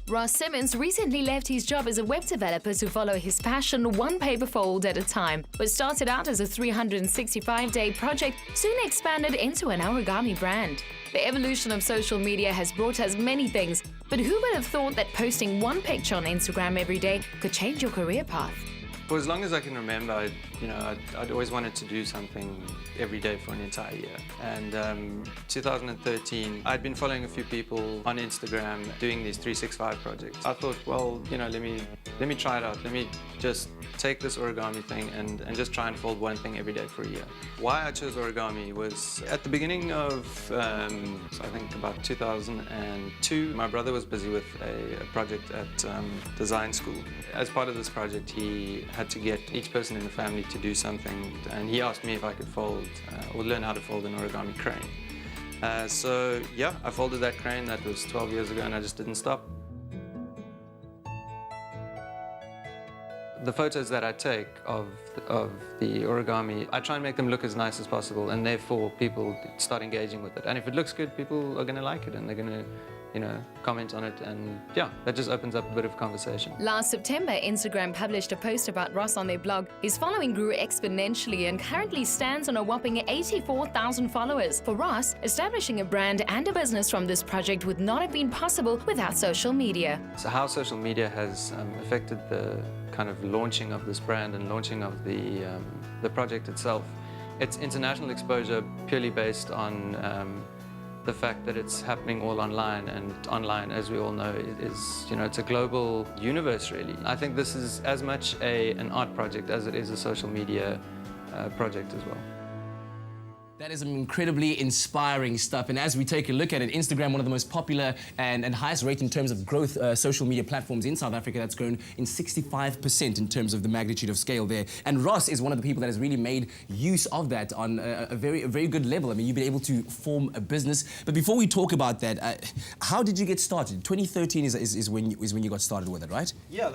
Ross Symons recently left his job as a web developer to follow his passion one paper fold at a time. What started out as a 365-day project soon expanded into an origami brand. The evolution of social media has brought us many things, but who would have thought that posting one picture on Instagram every day could change your career path? For as long as I can remember, I'd always wanted to do something every day for an entire year. And 2013, I'd been following a few people on Instagram doing these 365 projects. I thought, well, let me try it out. Let me just take this origami thing and just try and fold one thing every day for a year. Why I chose origami was at the beginning of, I think about 2002, my brother was busy with a project at design school. As part of this project, he had to get each person in the family to do something, and he asked me if I could fold or learn how to fold an origami crane. So yeah, I folded that crane. That was 12 years ago, and I just didn't stop. The photos that I take of the origami, I try and make them look as nice as possible, and therefore people start engaging with it. And if it looks good, people are going to like it, and they're going to comment on it, and yeah, that just opens up a bit of conversation. Last September, Instagram published a post about Ross on their blog. His following grew exponentially and currently stands on a whopping 84,000 followers. For Ross, establishing a brand and a business from this project would not have been possible without social media. So how social media has affected the kind of launching of this brand and launching of the project itself. It's international exposure purely based on the fact that it's happening all online, and online, as we all know, is it's a global universe, really. I think this is as much an art project as it is a social media project as well. That is some incredibly inspiring stuff. And as we take a look at it, Instagram, one of the most popular and highest rate in terms of growth social media platforms in South Africa, that's grown in 65% in terms of the magnitude of scale there. And Ross is one of the people that has really made use of that on a very good level. I mean, you've been able to form a business. But before we talk about that, how did you get started? 2013 is when you got started with it, right? Yeah,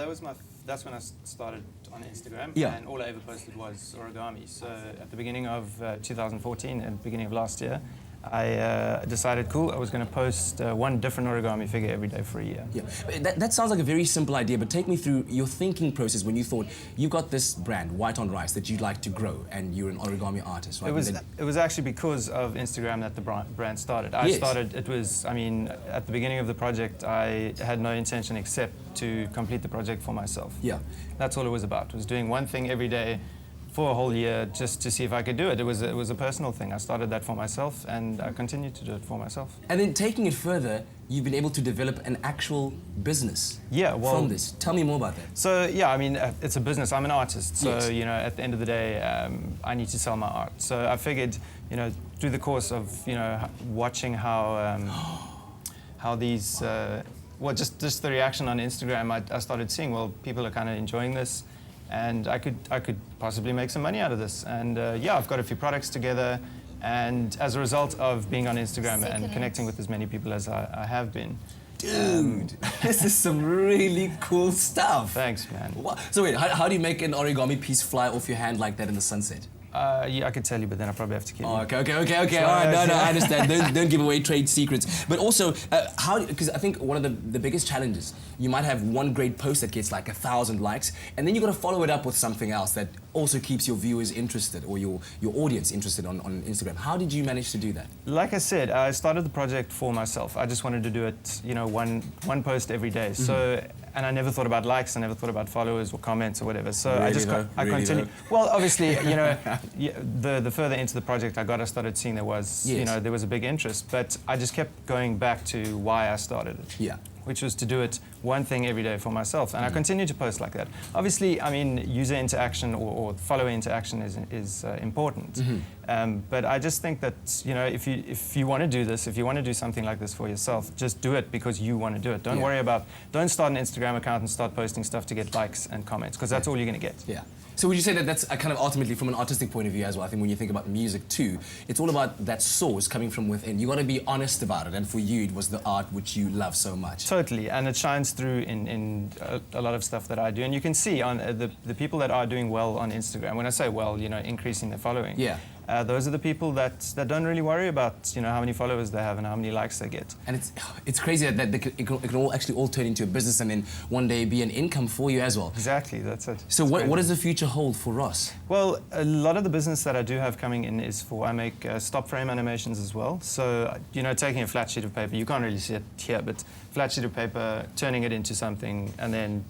that's when I started on Instagram, and all I ever posted was origami. So at the beginning of 2014, at the beginning of last year, I decided, cool, I was going to post one different origami figure every day for a year. Yeah, that sounds like a very simple idea, but take me through your thinking process when you thought, you've got this brand, White on Rice, that you'd like to grow, and you're an origami artist, right? It was actually because of Instagram that the brand started. At the beginning of the project, I had no intention except to complete the project for myself. Yeah. That's all it was about, was doing one thing every day for a whole year just to see if I could do it. It was a personal thing. I started that for myself, and I continued to do it for myself. And then taking it further, you've been able to develop an actual business from this. Tell me more about that. So yeah, I mean, it's a business. I'm an artist, so at the end of the day, I need to sell my art. So I figured, through the course of watching how these just the reaction on Instagram, I started seeing, well, people are kind of enjoying this, and I could possibly make some money out of this. And I've got a few products together, and as a result of being on Instagram and connecting with as many people as I have been. Dude, this is some really cool stuff. Thanks, man. So wait, how do you make an origami piece fly off your hand like that in the sunset? Yeah, I could tell you, but then I probably have to kill you. Okay. All right, no, I understand. Don't give away trade secrets. But also, because I think one of the biggest challenges, you might have one great post that gets like 1,000 likes, and then you've got to follow it up with something else that also keeps your viewers interested, or your audience interested on Instagram. How did you manage to do that? Like I said, I started the project for myself. I just wanted to do it, one post every day. So, and I never thought about likes, I never thought about followers or comments or whatever. So I continued. Well, obviously, the further into the project I got, I started seeing there was, there was a big interest. But I just kept going back to why I started it. Yeah. Which was to do it one thing every day for myself, and I continue to post like that. Obviously, I mean, user interaction or follower interaction is important, but I just think that if you want to do this, if you want to do something like this for yourself, just do it because you want to do it. Don't worry about, don't start an Instagram account and start posting stuff to get likes and comments, because that's all you're going to get. Yeah. So would you say that that's kind of ultimately from an artistic point of view as well? I think when you think about music too, it's all about that source coming from within. You got to be honest about it, and for you, it was the art which you love so much. Totally, and it shines through in a lot of stuff that I do, and you can see on the people that are doing well on Instagram. When I say well, increasing their following. Yeah. those are the people that don't really worry about, you know, how many followers they have and how many likes they get. And it's crazy that it can all actually all turn into a business and then one day be an income for you as well. Exactly, that's it. So what does the future hold for Ross? Well, a lot of the business that I do have coming in is I make stop frame animations as well. So, you know, taking a flat sheet of paper, you can't really see it here, but flat sheet of paper, turning it into something, and then,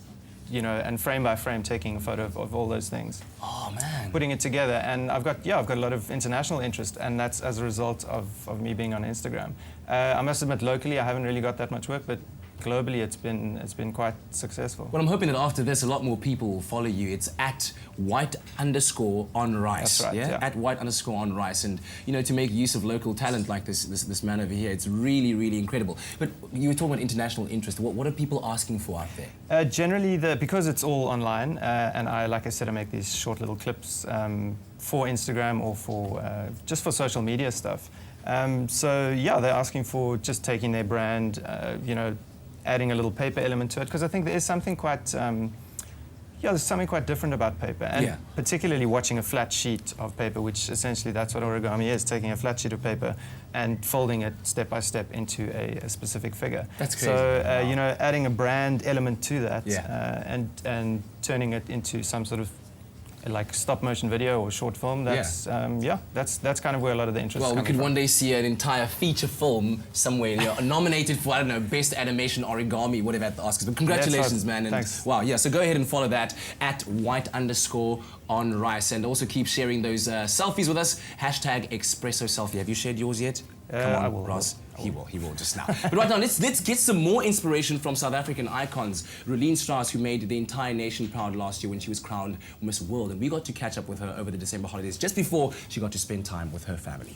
you know, and frame by frame taking a photo of all those things. Oh man. Putting it together, and I've got a lot of international interest, and that's as a result of me being on Instagram. I must admit, locally I haven't really got that much work, but globally it's been quite successful. Well, I'm hoping that after this, a lot more people will follow you. It's at @white_on_rice. That's right, yeah. At @white_on_rice, and you know, to make use of local talent like this man over here, it's really, really incredible. But you were talking about international interest. What are people asking for out there? Generally, because it's all online, and like I said, I make these short little clips for Instagram or for just for social media stuff. So yeah, they're asking for just taking their brand, you know, adding a little paper element to it, because I think there is something quite, there's something quite different about paper, and particularly watching a flat sheet of paper, which essentially that's what origami is, taking a flat sheet of paper and folding it step by step into a specific figure. That's crazy. So, Wow. you know, adding a brand element to that, and turning it into some sort of like stop motion video or short film, that's that's kind of where a lot of the interest is Well, we coming could from. one day see an entire feature film somewhere, you know, nominated for, I don't know, best animation origami, whatever at the Oscars. But congratulations, man. And thanks. wow, yeah, so go ahead and follow that at @white_on_rice, and also keep sharing those selfies with us. #Expresso selfie. Have you shared yours yet? Come on, I will. Ross. He will just now. But right now, let's get some more inspiration from South African icons. Rolene Strauss, who made the entire nation proud last year when she was crowned Miss World, and we got to catch up with her over the December holidays just before she got to spend time with her family.